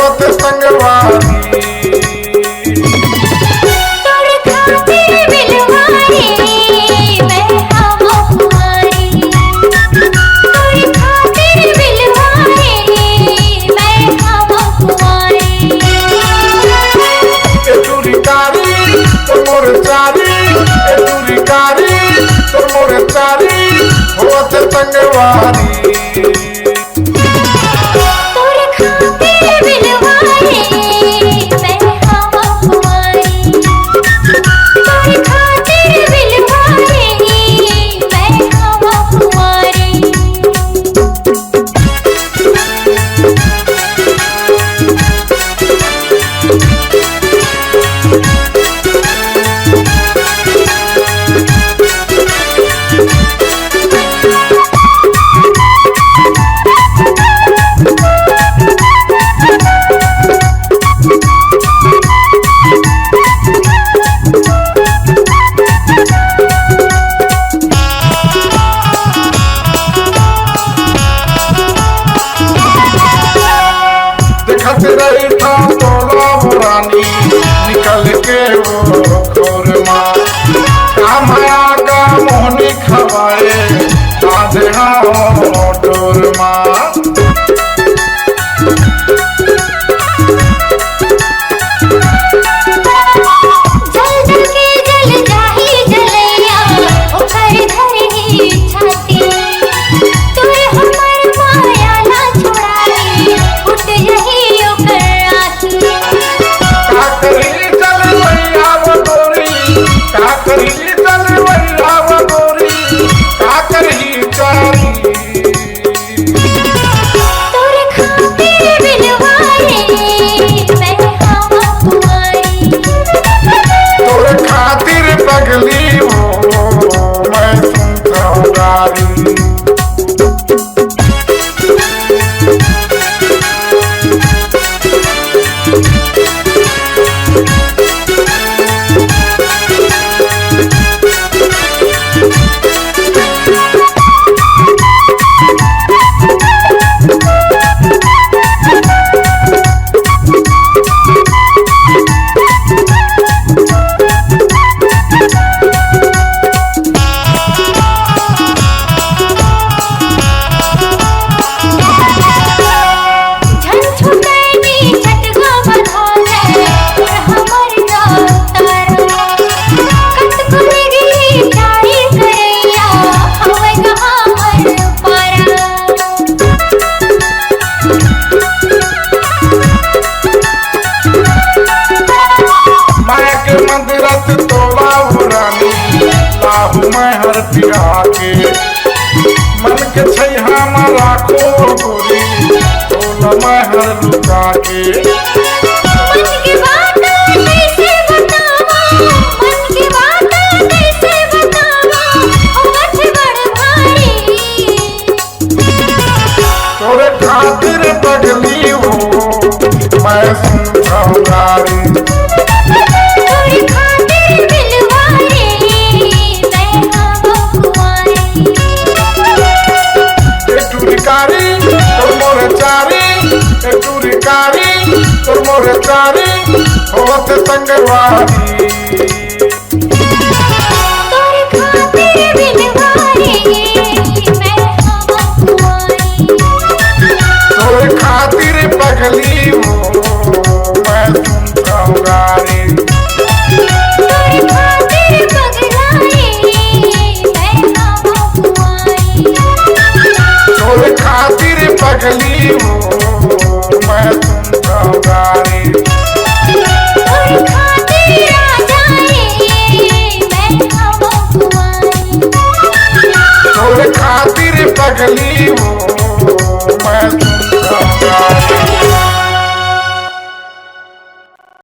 होत संगवारी। होत संगवारी रही था तोला बुरानी निकल के वो खोरमा कामया का मोहनी खवाए आधे डोरमा। मैं हर पिया के मन के छैहा में राखो गोरी तोला मैं हर लुका के। मन की बात कैसे बतावा, मन की बात कैसे बतावा, मत बड़ भारी तोरे खातिर पगली हो मैं समझाऊंगारी। होत संगवारी तोरे खातिर पगली हो मैं समझाऊंगारी। तोरे खातिर पगली हो मैं समझाऊंगारी। तोरे खातिर पगली हो मैं